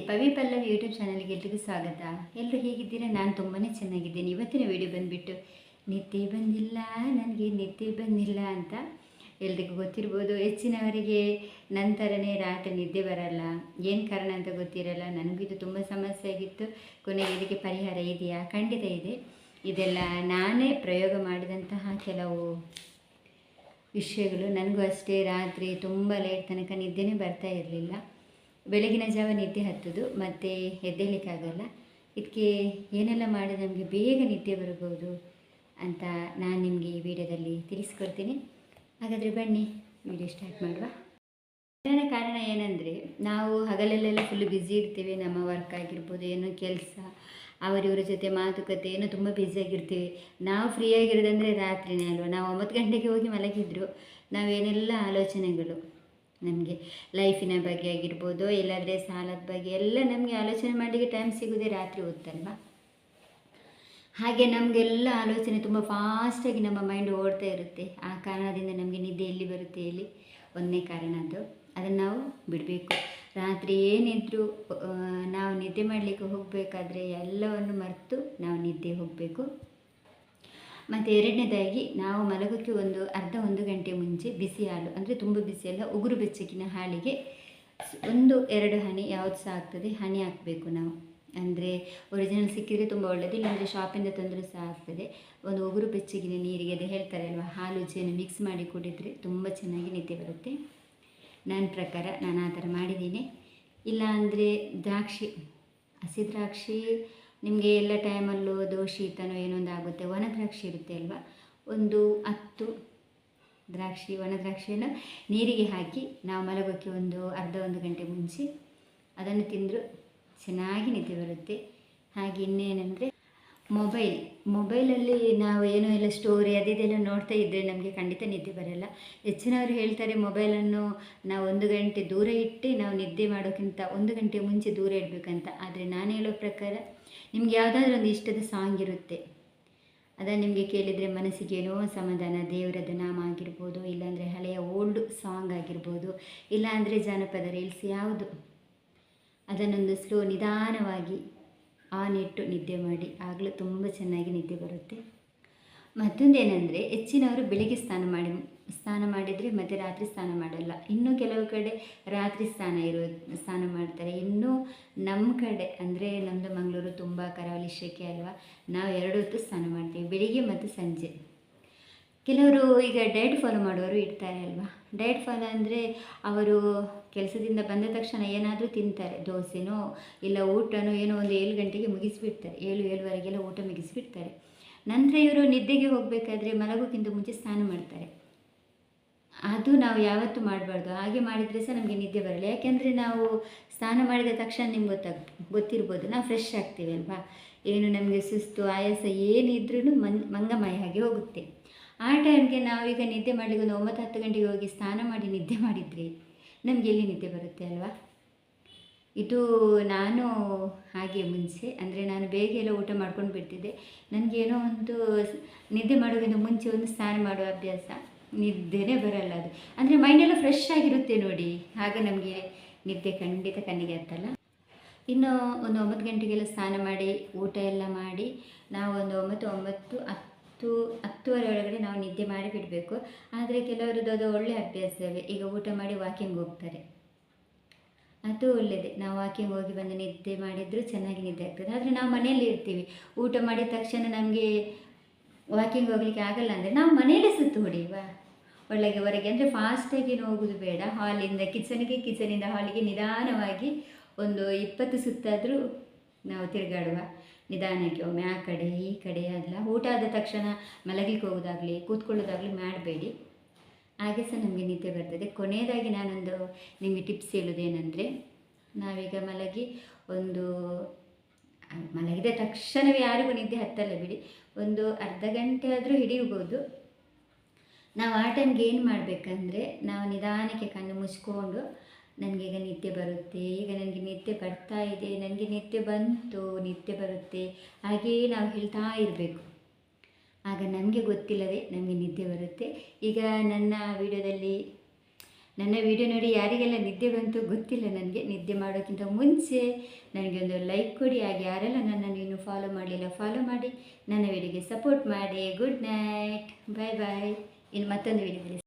Pavi Pallavi YouTube ಚಾನಲ್ಗೆ ಎಲ್ರಿಗೂ ಸ್ವಾಗತ. ಎಲ್ಲರೂ ಹೇಗಿದ್ದೀರಾ? ನಾನು ತುಂಬಾ ಚೆನ್ನಾಗಿದ್ದೀನಿ. ಇವತ್ತಿನ ವಿಡಿಯೋ ಬಂದುಬಿಟ್ಟು ನಿದ್ದೆ ಬಂದಿಲ್ಲ ನನಗೆ ನಿದ್ದೆ ಬಂದಿಲ್ಲ ಅಂತ. ಎಲ್ರಿಗೂ ಗೊತ್ತಿರ್ಬೋದು, ಹೆಚ್ಚಿನವರಿಗೆ ನಂತರನೇ ರಾತ್ರಿ ನಿದ್ದೆ ಬರಲ್ಲ. ಏನು ಕಾರಣ ಅಂತ ಗೊತ್ತಿರಲ್ಲ. ನನಗಿದು ತುಂಬ ಸಮಸ್ಯೆ ಆಗಿತ್ತು. ಕೊನೆಗೆ ಇದಕ್ಕೆ ಪರಿಹಾರ ಇದೆಯಾ? ಖಂಡಿತ ಇದೆ. ಇದೆಲ್ಲ ನಾನೇ ಪ್ರಯೋಗ ಮಾಡಿದಂತಹ ಕೆಲವು ವಿಷಯಗಳು. ನನಗೂ ಅಷ್ಟೇ ರಾತ್ರಿ ತುಂಬ ಲೇಟ್ ತನಕ ನಿದ್ದೆನೇ ಬರ್ತಾ ಇರಲಿಲ್ಲ. ಬೆಳಗಿನ ಜಾವ ನಿದ್ದೆ ಹತ್ತೋದು ಮತ್ತು ಎದ್ದೇಳಲಿಕ್ಕಾಗಲ್ಲ. ಇದಕ್ಕೆ ಏನೆಲ್ಲ ಮಾಡಿ ನಮಗೆ ಬೇಗ ನಿದ್ದೆ ಬರ್ಬೋದು ಅಂತ ನಾನು ನಿಮಗೆ ಈ ವಿಡಿಯೋದಲ್ಲಿ ತಿಳಿಸ್ಕೊಡ್ತೀನಿ. ಹಾಗಾದರೆ ಬನ್ನಿ ವಿಡಿಯೋ ಸ್ಟಾರ್ಟ್ ಮಾಡುವ. ಇದರ ಕಾರಣ ಏನಂದರೆ, ನಾವು ಹಗಲಲ್ಲೆಲ್ಲ ಫುಲ್ಲು ಬ್ಯುಸಿ ಇರ್ತೀವಿ. ನಮ್ಮ ವರ್ಕ್ ಆಗಿರ್ಬೋದು, ಏನೋ ಕೆಲಸ, ಅವರಿವರ ಜೊತೆ ಮಾತುಕತೆ, ಏನೋ ತುಂಬ ಬ್ಯುಸಿಯಾಗಿರ್ತೀವಿ. ನಾವು ಫ್ರೀಯಾಗಿರೋದಂದರೆ ರಾತ್ರಿನೇ ಅಲ್ವ. ನಾವು 9 ಗಂಟೆಗೆ ಹೋಗಿ ಮಲಗಿದ್ರು ನಾವೇನೆಲ್ಲ ಆಲೋಚನೆಗಳು ನಮಗೆ ಲೈಫಿನ ಬಗ್ಗೆ ಆಗಿರ್ಬೋದು, ಇಲ್ಲಾಂದರೆ ಸಾಲದ ಬಗ್ಗೆ ಎಲ್ಲ ನಮಗೆ ಆಲೋಚನೆ ಮಾಡಲಿಕ್ಕೆ ಟೈಮ್ ಸಿಗೋದೇ ರಾತ್ರಿ ಹೊತ್ತಲ್ವ. ಹಾಗೆ ನಮಗೆಲ್ಲ ಆಲೋಚನೆ ತುಂಬ ಫಾಸ್ಟಾಗಿ ನಮ್ಮ ಮೈಂಡ್ ಓಡ್ತಾ ಇರುತ್ತೆ. ಆ ಕಾರಣದಿಂದ ನಮಗೆ ನಿದ್ದೆ ಎಲ್ಲಿ ಬರುತ್ತೆ ಹೇಳಿ? ಒಂದನೇ ಕಾರಣ ಅದನ್ನು ನಾವು ಬಿಡಬೇಕು. ರಾತ್ರಿ ಏನಿದ್ರೂ ನಾವು ನಿದ್ದೆ ಮಾಡಲಿಕ್ಕೆ ಹೋಗಬೇಕಾದ್ರೆ ಎಲ್ಲವನ್ನು ಮರೆತು ನಾವು ನಿದ್ದೆ ಹೋಗಬೇಕು. ಮತ್ತು ಎರಡನೇದಾಗಿ ನಾವು ಮಲಗೋಕ್ಕೆ ಒಂದು ಗಂಟೆ ಮುಂಚೆ ಬಿಸಿ ಹಾಲು, ಅಂದರೆ ತುಂಬ ಬಿಸಿಯಲ್ಲ, ಉಗುರು ಬೆಚ್ಚಗಿನ ಹಾಲಿಗೆ 1-2 ಹನಿ ಯಾವುದು ಸಹ ಆಗ್ತದೆ ಹನಿ ಹಾಕಬೇಕು ನಾವು. ಅಂದರೆ ಒರಿಜಿನಲ್ ಸಿಕ್ಕಿದರೆ ತುಂಬ ಒಳ್ಳೆಯದು, ಇಲ್ಲಾಂದರೆ ಶಾಪಿಂದ ತಂದರೂ ಸಹ ಆಗ್ತದೆ. ಒಂದು ಉಗುರು ಬೆಚ್ಚಗಿನ ನೀರಿಗೆ, ಅದು ಹೇಳ್ತಾರೆ ಅಲ್ವಾ, ಹಾಲು ಜೇನು ಮಿಕ್ಸ್ ಮಾಡಿ ಕುಡಿದರೆ ತುಂಬ ಚೆನ್ನಾಗಿ ನಿದ್ದೆ ಬರುತ್ತೆ. ನನ್ನ ಪ್ರಕಾರ ನಾನು ಆ ಥರ ಮಾಡಿದ್ದೀನಿ. ಇಲ್ಲ ಅಂದರೆ ಹಸಿ ದ್ರಾಕ್ಷಿ ನಿಮಗೆ ಎಲ್ಲ ಟೈಮಲ್ಲೂ ಶೀತನೋ ಏನೊಂದು ಆಗುತ್ತೆ. ಒಣ ದ್ರಾಕ್ಷಿ ಇರುತ್ತೆ ಅಲ್ವಾ, 10 ಒಣ ದ್ರಾಕ್ಷಿಯನ್ನು ನೀರಿಗೆ ಹಾಕಿ ನಾವು ಮಲಗೋಕ್ಕೆ ಒಂದು ಗಂಟೆ ಮುಂಚೆ ಅದನ್ನು ತಿಂದರೂ ಚೆನ್ನಾಗಿ ನಿದ್ದೆ ಬರುತ್ತೆ. ಹಾಗೆ ಇನ್ನೇನೆಂದರೆ ಮೊಬೈಲಲ್ಲಿ ನಾವು ಏನೋ ಎಲ್ಲ ಸ್ಟೋರಿ ಅದೆಲ್ಲ ನೋಡ್ತಾ ಇದ್ದರೆ ನಮಗೆ ಖಂಡಿತ ನಿದ್ದೆ ಬರಲ್ಲ. ಹೆಚ್ಚಿನವರು ಹೇಳ್ತಾರೆ ಮೊಬೈಲನ್ನು ನಾವು 1 ಗಂಟೆ ದೂರ ಇಟ್ಟು ನಾವು ನಿದ್ದೆ ಮಾಡೋಕ್ಕಿಂತ 1 ಗಂಟೆ ಮುಂಚೆ ದೂರ ಇಡಬೇಕಂತ. ಆದರೆ ನಾನು ಹೇಳೋ ಪ್ರಕಾರ ನಿಮ್ಗೆ ಯಾವುದಾದ್ರೂ ಒಂದು ಇಷ್ಟದ ಸಾಂಗ್ ಇರುತ್ತೆ, ಅದನ್ನು ನಿಮಗೆ ಕೇಳಿದರೆ ಮನಸ್ಸಿಗೆ ಏನೋ ಸಮಾಧಾನ. ದೇವರದ ನಾಮ ಆಗಿರ್ಬೋದು, ಇಲ್ಲಾಂದರೆ ಹಳೆಯ ಓಲ್ಡ್ ಸಾಂಗ್ ಆಗಿರ್ಬೋದು, ಇಲ್ಲಾಂದರೆ ಜಾನಪದ ರೀಲ್ಸ್ ಯಾವುದು, ಅದನ್ನೊಂದು ಸ್ಲೋ ನಿಧಾನವಾಗಿ ಆನ್ ಇಟ್ಟು ನಿದ್ದೆ ಮಾಡಿ, ಆಗಲೂ ತುಂಬ ಚೆನ್ನಾಗಿ ನಿದ್ದೆ ಬರುತ್ತೆ. ಮತ್ತೊಂದೇನೆಂದರೆ, ಹೆಚ್ಚಿನವರು ಬೆಳಿಗ್ಗೆ ಸ್ನಾನ ಮಾಡಿದರೆ ಮತ್ತು ರಾತ್ರಿ ಸ್ನಾನ ಮಾಡಲ್ಲ. ಇನ್ನೂ ಕೆಲವು ಕಡೆ ರಾತ್ರಿ ಸ್ನಾನ ಮಾಡ್ತಾರೆ. ಇನ್ನೂ ನಮ್ಮ ಕಡೆ ಅಂದರೆ ನಮ್ಮದು ಮಂಗಳೂರು ತುಂಬ ಕರಾವಳಿ ಶೆಕೆ ಅಲ್ವಾ, ನಾವು 2 ಹೊತ್ತು ಸ್ನಾನ ಮಾಡ್ತೀವಿ, ಬೆಳಿಗ್ಗೆ ಮತ್ತು ಸಂಜೆ. ಕೆಲವರು ಈಗ ಡಯಟ್ ಫಾಲೋ ಮಾಡುವವರು ಇರ್ತಾರೆ ಅಲ್ವಾ. ಡಯಟ್ ಫಾಲೋ ಅಂದರೆ ಅವರು ಕೆಲಸದಿಂದ ಬಂದ ತಕ್ಷಣ ಏನಾದರೂ ತಿಂತಾರೆ, ದೋಸೆನೋ ಇಲ್ಲ ಊಟನೋ ಏನೋ ಒಂದು 7 ಗಂಟೆಗೆ ಮುಗಿಸಿಬಿಡ್ತಾರೆ, 7-7:15 ಊಟ ಮುಗಿಸಿಬಿಡ್ತಾರೆ. ನಂತರ ಇವರು ನಿದ್ದೆಗೆ ಹೋಗಬೇಕಾದ್ರೆ ಮಲಗೋಕ್ಕಿಂತ ಮುಂಚೆ ಸ್ನಾನ ಮಾಡ್ತಾರೆ. ಅದು ನಾವು ಯಾವತ್ತೂ ಮಾಡಬಾರ್ದು. ಹಾಗೆ ಮಾಡಿದರೆ ಸಹ ನಮಗೆ ನಿದ್ದೆ ಬರಲ್ಲ. ಯಾಕೆಂದರೆ ನಾವು ಸ್ನಾನ ಮಾಡಿದ ತಕ್ಷಣ ನಿಮ್ಗೆ ಗೊತ್ತಿರ್ಬೋದು, ನಾವು ಫ್ರೆಶ್ ಆಗ್ತೀವಿ ಅಲ್ವಾ. ಏನು ನಮಗೆ ಸುಸ್ತು ಆಯಾಸ ಏನಿದ್ರೂ ಮಂಗಮಯ ಹಾಗೆ ಹೋಗುತ್ತೆ. ಆ ಟೈಮ್ಗೆ ನಾವೀಗ ನಿದ್ದೆ ಮಾಡಲಿಕ್ಕೆ 9-10 ಗಂಟೆಗೆ ಹೋಗಿ ಸ್ನಾನ ಮಾಡಿ ನಿದ್ದೆ ಮಾಡಿದರೆ ನಮಗೆ ಎಲ್ಲಿ ನಿದ್ದೆ ಬರುತ್ತೆ ಅಲ್ವಾ. ಇದು ನಾನು ಹಾಗೆ ಮುಂಚೆ ಅಂದರೆ ನಾನು ಬೇಗ ಎಲ್ಲ ಊಟ ಮಾಡ್ಕೊಂಡು ಬಿಡ್ತಿದ್ದೆ. ನನಗೇನೋ ಒಂದು ನಿದ್ದೆ ಮಾಡೋದಕ್ಕಿಂತ ಮುಂಚೆ ಒಂದು ಸ್ನಾನ ಮಾಡುವ ಅಭ್ಯಾಸ, ನಿದ್ದೆನೇ ಬರಲ್ಲ ಅದು. ಅಂದರೆ ಮೈಂಡೆಲ್ಲ ಫ್ರೆಶ್ ಆಗಿರುತ್ತೆ ನೋಡಿ, ಆಗ ನಮಗೆ ನಿದ್ದೆ ಖಂಡಿತ ಕಣ್ಣಿಗೆ ಹತ್ತಲ್ಲ. ಇನ್ನು ಒಂದು 9 ಗಂಟೆಗೆಲ್ಲ ಸ್ನಾನ ಮಾಡಿ ಊಟ ಎಲ್ಲ ಮಾಡಿ ನಾವು ಒಂದು 10-10:30 ಒಳಗಡೆ ನಾವು ನಿದ್ದೆ ಮಾಡಿ ಬಿಡಬೇಕು. ಆದರೆ ಕೆಲವರದ್ದು ಅದು ಒಳ್ಳೆಯ ಅಭ್ಯಾಸವೇ. ಈಗ ಊಟ ಮಾಡಿ ವಾಕಿಂಗ್ ಹೋಗ್ತಾರೆ, ಅದು ಒಳ್ಳೆಯದೇ. ನಾವು ವಾಕಿಂಗ್ ಹೋಗಿ ಬಂದು ನಿದ್ದೆ ಮಾಡಿದರೂ ಚೆನ್ನಾಗಿ ನಿದ್ದೆ ಆಗ್ತದೆ. ಆದರೆ ನಾವು ಮನೆಯಲ್ಲಿ ಇರ್ತೀವಿ, ಊಟ ಮಾಡಿದ ತಕ್ಷಣ ನಮಗೆ ವಾಕಿಂಗ್ ಹೋಗಲಿಕ್ಕೆ ಆಗಲ್ಲ ಅಂದರೆ ನಾವು ಮನೆಯಲ್ಲೇ ಸುತ್ತು ಹೊಡೆಯುವ, ಒಳಗೆ ಹೊರಗೆ. ಅಂದರೆ ಫಾಸ್ಟಾಗಿ ಹೋಗೋದು ಬೇಡ. ಹಾಲಿಂದ ಕಿಚನ್ಗೆ, ಕಿಚನಿಂದ ಹಾಲಿಗೆ ನಿಧಾನವಾಗಿ ಒಂದು 20 ಸುತ್ತಾದರೂ ನಾವು ತಿರುಗಾಡುವ ನಿಧಾನಕ್ಕೆ. ಒಮ್ಮೆ ಆ ಕಡೆ ಈ ಕಡೆ ಅಲ್ಲ. ಊಟ ಆದ ತಕ್ಷಣ ಮಲಗಲಿಕ್ಕೆ ಹೋಗೋದಾಗಲಿ ಕೂತ್ಕೊಳ್ಳೋದಾಗಲಿ ಮಾಡಬೇಡಿ, ಹಾಗೆ ಸಹ ನಮಗೆ ನಿದ್ದೆ ಬರ್ತದೆ. ಕೊನೆಯದಾಗಿ ನಾನೊಂದು ನಿಮಗೆ ಟಿಪ್ಸ್ ಹೇಳೋದೇನೆಂದರೆ, ನಾವೀಗ ಮಲಗಿದ ತಕ್ಷಣವೇ ಯಾರಿಗೂ ನಿದ್ದೆ ಹತ್ತಲ್ಲ ಬಿಡಿ, ಒಂದು ಅರ್ಧ ಗಂಟೆ ಆದರೂ ಹಿಡಿಯಬಹುದು. ನಾವು ಆ ಟೈಮ್ಗೆ ಏನು ಮಾಡಬೇಕಂದ್ರೆ, ನಾವು ನಿಧಾನಕ್ಕೆ ಕಣ್ಣು ಮುಚ್ಕೊಂಡು ನನಗೀಗ ನಿದ್ದೆ ಬರುತ್ತೆ, ಈಗ ನನಗೆ ನಿದ್ದೆ ಬರ್ತಾ ಇದೆ, ನನಗೆ ನಿದ್ದೆ ಬಂತು, ನಿದ್ದೆ ಬರುತ್ತೆ, ಹಾಗೆಯೇ ನಾವು ಹೇಳ್ತಾ ಇರಬೇಕು. ಆಗ ನಮಗೆ ಗೊತ್ತಿಲ್ಲದೆ ನಮಗೆ ನಿದ್ದೆ ಬರುತ್ತೆ. ಈಗ ನನ್ನ ವಿಡಿಯೋದಲ್ಲಿ ನನ್ನ ವಿಡಿಯೋ ನೋಡಿ ಯಾರಿಗೆಲ್ಲ ನಿದ್ದೆ ಬಂತು ಗೊತ್ತಿಲ್ಲ ನನಗೆ. ನಿದ್ದೆ ಮಾಡೋಕ್ಕಿಂತ ಮುಂಚೆ ನನಗೆ ಒಂದು ಲೈಕ್ ಕೊಡಿ. ಹಾಗೆ ಯಾರೆಲ್ಲ ನನ್ನನ್ನು ಇನ್ನೂ ಫಾಲೋ ಮಾಡಲಿಲ್ಲ ಫಾಲೋ ಮಾಡಿ, ನನ್ನ ವಿಡಿಯೋಗೆ ಸಪೋರ್ಟ್ ಮಾಡಿ. ಗುಡ್ ನೈಟ್, ಬಾಯ್ ಬಾಯ್. ಇನ್ನು ಮತ್ತೊಂದು ವಿಡಿಯೋದಲ್ಲಿ